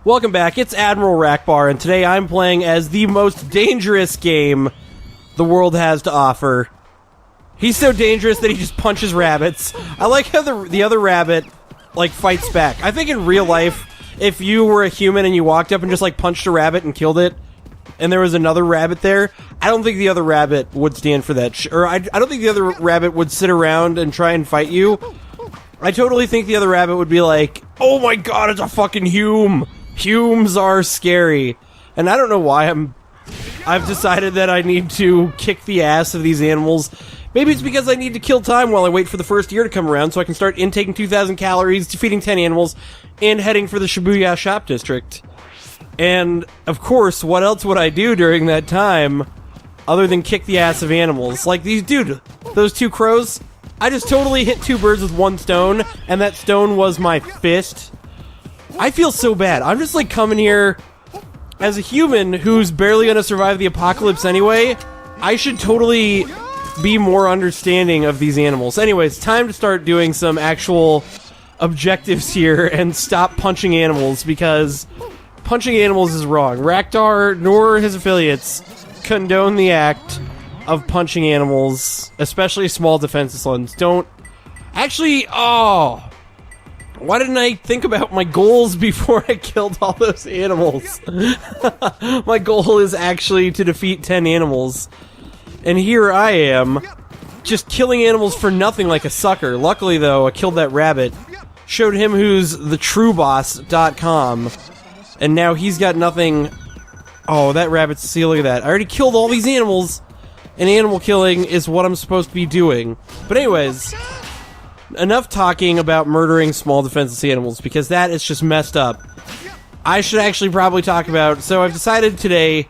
Welcome back, it's Admiral Rackbar, and today I'm playing as the most dangerous game the world has to offer. He's so dangerous that he just punches rabbits. I like how the other rabbit, like, fights back. I think in real life, if you were a human and you walked up and just, like, punched a rabbit and killed it, and there was another rabbit there, I don't think the other rabbit would stand for that. I don't think the other rabbit would sit around and try and fight you. I totally think the other rabbit would be like, oh my god, it's a fucking Hume! Humes are scary. And I don't know why I've decided that I need to kick the ass of these animals. Maybe it's because I need to kill time while I wait for the first year to come around so I can start intaking 2,000 calories, defeating 10 animals, and heading for the Shibuya Shop District. And, of course, what else would I do during that time other than kick the ass of animals? Like, those two crows, I just totally hit two birds with one stone, and that stone was my fist. I feel so bad. I'm just, like, coming here as a human who's barely gonna survive the apocalypse anyway. I should totally be more understanding of these animals. Anyways, time to start doing some actual objectives here and stop punching animals, because punching animals is wrong. Raktar nor his affiliates condone the act of punching animals, especially small defenseless ones. Don't... Actually, oh... Why didn't I think about my goals before I killed all those animals? My goal is actually to defeat 10 animals. And here I am, just killing animals for nothing like a sucker. Luckily, though, I killed that rabbit. Showed him who's thetrueboss.com. And now he's got nothing... Oh, that rabbit's... See, look at that. I already killed all these animals. And animal killing is what I'm supposed to be doing. But anyways... Enough talking about murdering small defenseless animals, because that is just messed up. I should actually probably talk about... So I've decided today...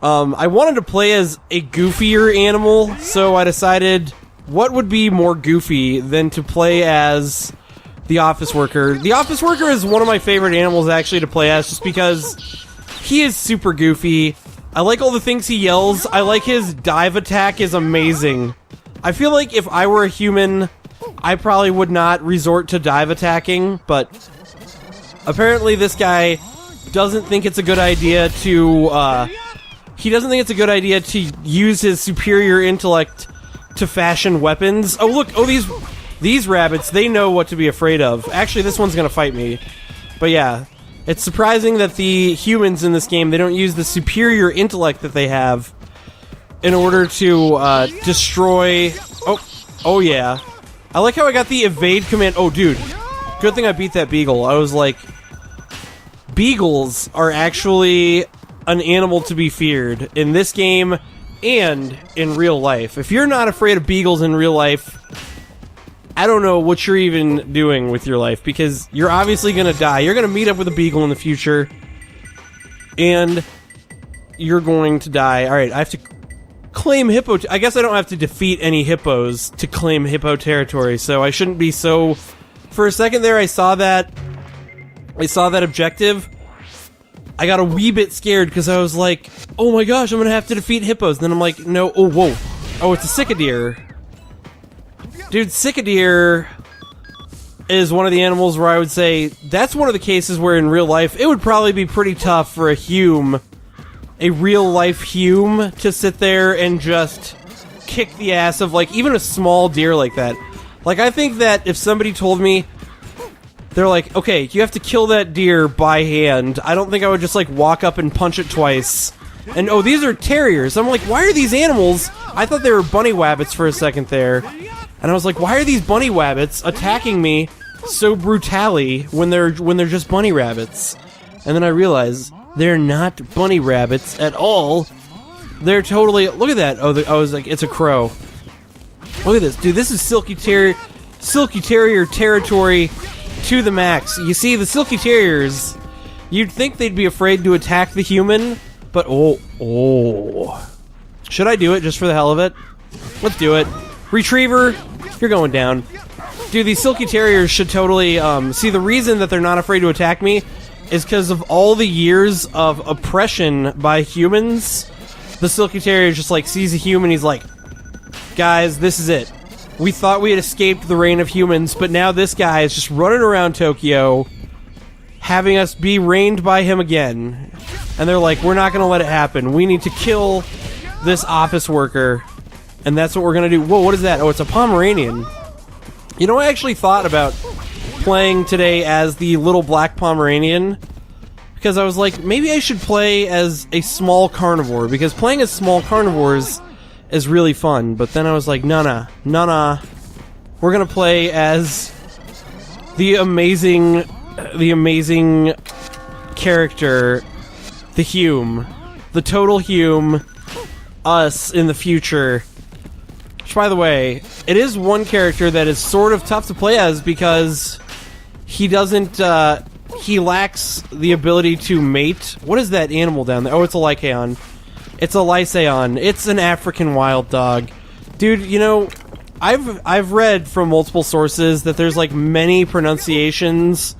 I wanted to play as a goofier animal, so I decided what would be more goofy than to play as the office worker. The office worker is one of my favorite animals actually to play as, just because he is super goofy. I like all the things he yells. I like his dive attack is amazing. I feel like if I were a human... I probably would not resort to dive attacking, but apparently this guy doesn't think it's a good idea to, he doesn't think it's a good idea to use his superior intellect to fashion weapons. Oh, look, oh, these rabbits, they know what to be afraid of. Actually, this one's gonna fight me. But yeah, it's surprising that the humans in this game, they don't use the superior intellect that they have in order to, destroy... Oh yeah. I like how I got the evade command. Oh, dude. Good thing I beat that beagle. I was like... Beagles are actually an animal to be feared in this game and in real life. If you're not afraid of beagles in real life, I don't know what you're even doing with your life, because you're obviously gonna die. You're gonna meet up with a beagle in the future, and you're going to die. Alright, I have to... claim hippo... I guess I don't have to defeat any hippos to claim hippo territory, so I shouldn't be so... For a second there, I saw that objective. I got a wee bit scared, because I was like, oh my gosh, I'm gonna have to defeat hippos. And then I'm like, no, oh, whoa. Oh, it's a cicadeer. Dude, cicadeer is one of the animals where I would say, that's one of the cases where in real life, it would probably be pretty tough for a Hume... a real-life Hume to sit there and just kick the ass of, like, even a small deer like that. Like, I think that if somebody told me, they're like, okay, you have to kill that deer by hand, I don't think I would just, like, walk up and punch it twice. And, oh, these are terriers. I'm like, why are these animals... I thought they were bunny wabbits for a second there. And I was like, why are these bunny wabbits attacking me so brutally when they're just bunny rabbits? And then I realized... they're not bunny rabbits at all. They're totally... Look at that. Oh, I was like, it's a crow. Look at this. Dude, this is Silky Terrier territory to the max. You see, the Silky Terriers, you'd think they'd be afraid to attack the human, but... Oh. Should I do it just for the hell of it? Let's do it. Retriever, you're going down. Dude, these Silky Terriers should totally... see, the reason that they're not afraid to attack me is because of all the years of oppression by humans. The Silky Terrier just, like, sees a human, he's like, guys, this is it. We thought we had escaped the reign of humans, but now this guy is just running around Tokyo, having us be reigned by him again. And they're like, we're not going to let it happen. We need to kill this office worker. And that's what we're going to do. Whoa, what is that? Oh, it's a Pomeranian. You know, I actually thought about playing today as the little black Pomeranian. Because I was like, maybe I should play as a small carnivore. Because playing as small carnivores is really fun. But then I was like, nah. We're going to play as the amazing character, the Hume. The total Hume. Us in the future. Which, by the way, it is one character that is sort of tough to play as because he doesn't, he lacks the ability to mate. What is that animal down there? Oh, it's a Lycaon. It's a Lycaon. It's an African wild dog. Dude, you know, I've read from multiple sources that there's like many pronunciations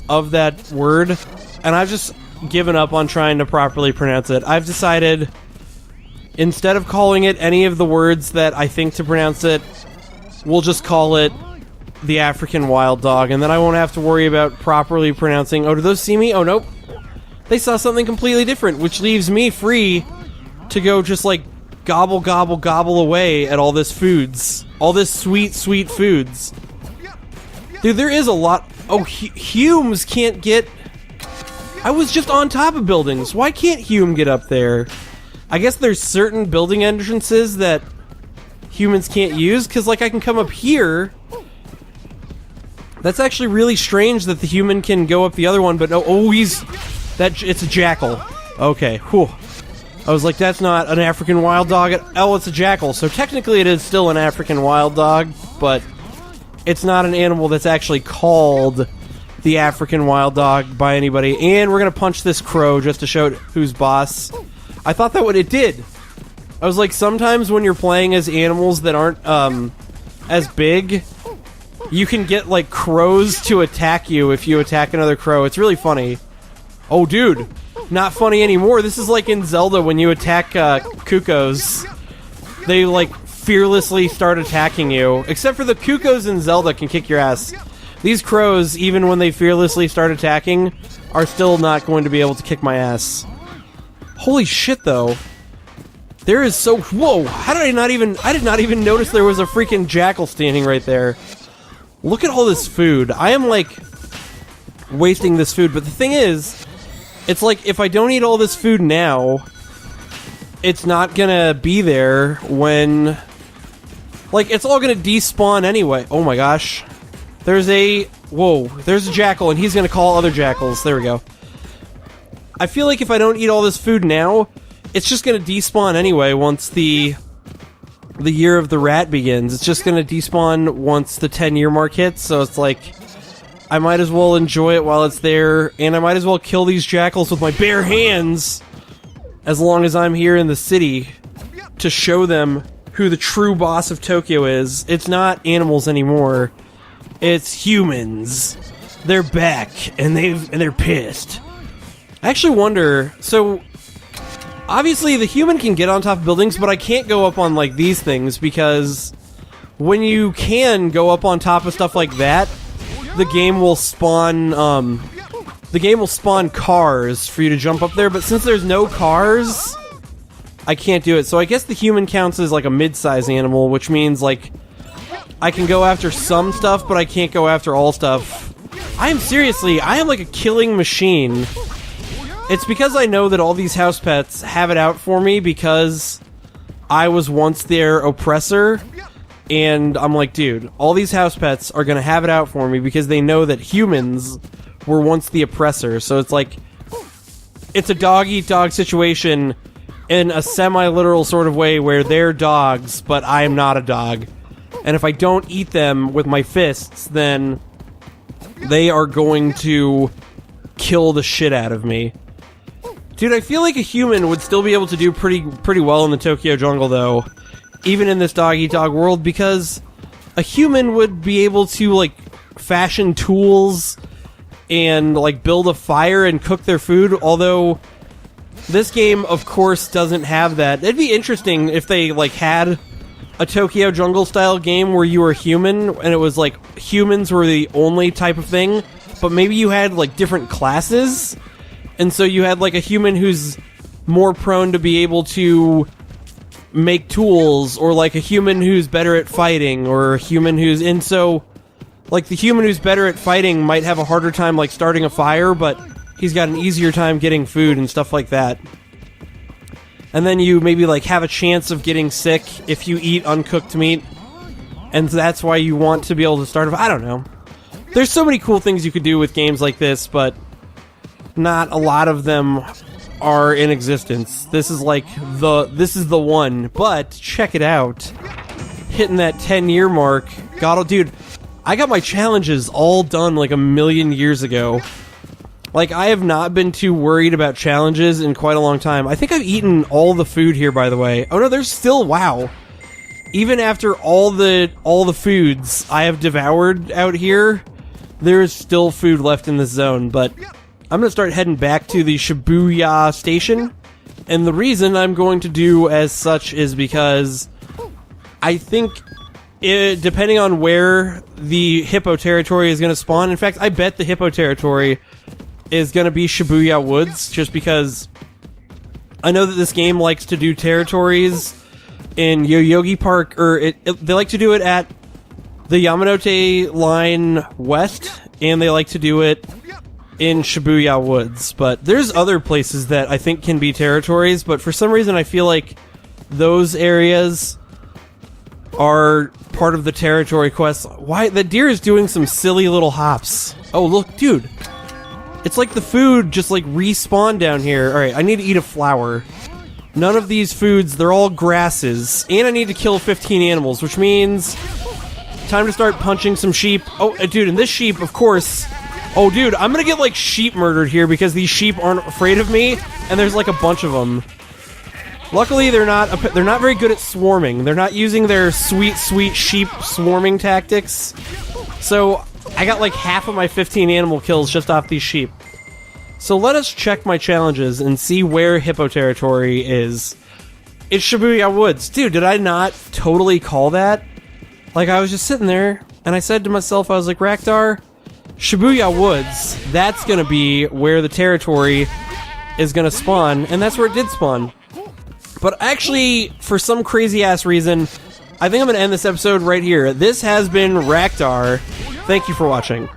of that word, and I've just given up on trying to properly pronounce it. I've decided, instead of calling it any of the words that I think to pronounce it, we'll just call it the African wild dog, and then I won't have to worry about properly pronouncing. Oh, do those see me? Oh, nope. They saw something completely different, which leaves me free to go just like gobble, gobble, gobble away at all this foods. All this sweet, sweet foods. Dude, there is a lot. Oh, Humes can't get... I was just on top of buildings. Why can't Hume get up there? I guess there's certain building entrances that humans can't use, because, like, I can come up here. That's actually really strange that the human can go up the other one, but no, oh, it's a jackal. Okay, whew. I was like, that's not an African wild dog. Oh, it's a jackal. So technically it is still an African wild dog, but it's not an animal that's actually called the African wild dog by anybody. And we're going to punch this crow just to show who's boss. I thought that it did. I was like, sometimes when you're playing as animals that aren't as big, you can get like crows to attack you if you attack another crow. It's really funny. Oh, dude. Not funny anymore. This is like in Zelda when you attack Cuckoos. They like fearlessly start attacking you. Except for the Cuckoos in Zelda can kick your ass. These crows, even when they fearlessly start attacking, are still not going to be able to kick my ass. Holy shit, though. There is so... Whoa! How did I did not even notice there was a freaking jackal standing right there. Look at all this food. I am, like, wasting this food. But the thing is, it's like, if I don't eat all this food now, it's not gonna be there when... Like, it's all gonna despawn anyway. Oh my gosh. There's a... Whoa. There's a jackal, and he's gonna call other jackals. There we go. I feel like if I don't eat all this food now, it's just gonna despawn anyway once the year of the rat begins. It's just gonna despawn once the 10-year mark hits, so it's like... I might as well enjoy it while it's there, and I might as well kill these jackals with my bare hands as long as I'm here in the city to show them who the true boss of Tokyo is. It's not animals anymore. It's humans. They're back, and they're pissed. I actually wonder, so obviously the human can get on top of buildings, but I can't go up on like these things, because when you can go up on top of stuff like that, the game will spawn cars for you to jump up there, but since there's no cars, I can't do it. So I guess the human counts as like a mid-size animal, which means like I can go after some stuff, but I can't go after all stuff. I am like a killing machine. It's because I know that all these house pets have it out for me because I was once their oppressor. And I'm like, dude, all these house pets are gonna have it out for me because they know that humans were once the oppressor. So it's like, it's a dog-eat-dog situation in a semi-literal sort of way where they're dogs, but I'm not a dog. And if I don't eat them with my fists, then they are going to kill the shit out of me. Dude, I feel like a human would still be able to do pretty well in the Tokyo jungle, though. Even in this dog-eat-dog world, because a human would be able to, like, fashion tools and, like, build a fire and cook their food, although this game, of course, doesn't have that. It'd be interesting if they, like, had a Tokyo jungle-style game where you were human, and it was, like, humans were the only type of thing, but maybe you had, like, different classes, and so you had, like, a human who's more prone to be able to make tools, or, like, a human who's better at fighting, or a human who's... And so, like, the human who's better at fighting might have a harder time, like, starting a fire, but he's got an easier time getting food and stuff like that. And then you maybe, like, have a chance of getting sick if you eat uncooked meat, and that's why you want to be able to start a... I don't know. There's so many cool things you could do with games like this, but not a lot of them are in existence. This is like this is the one. But check it out. Hitting that 10-year mark. God, dude, I got my challenges all done like a million years ago. Like, I have not been too worried about challenges in quite a long time. I think I've eaten all the food here, by the way. Oh no, there's still... Wow. Even after all the foods I have devoured out here, there is still food left in this zone, but I'm going to start heading back to the Shibuya station, and the reason I'm going to do as such is because I think, depending on where the Hippo territory is going to spawn, in fact, I bet the Hippo territory is going to be Shibuya Woods, just because I know that this game likes to do territories in Yoyogi Park, or they like to do it at the Yamanote Line West, and they like to do it in Shibuya Woods. But there's other places that I think can be territories, but for some reason I feel like those areas are part of the territory quest. Why? The deer is doing some silly little hops. Oh, look, dude. It's like the food just, like, respawned down here. Alright, I need to eat a flower. None of these foods, they're all grasses. And I need to kill 15 animals, which means... time to start punching some sheep. Oh, dude, and this sheep, of course... Oh, dude, I'm gonna get, like, sheep murdered here because these sheep aren't afraid of me, and there's, like, a bunch of them. Luckily, they're not very good at swarming. They're not using their sweet, sweet sheep swarming tactics. So, I got, like, half of my 15 animal kills just off these sheep. So let us check my challenges and see where Hippo territory is. It's Shibuya Woods. Dude, did I not totally call that? Like, I was just sitting there, and I said to myself, I was like, Raktar, Shibuya Woods, that's gonna be where the territory is gonna spawn, and that's where it did spawn. But actually, for some crazy-ass reason, I think I'm gonna end this episode right here. This has been Raktar. Thank you for watching.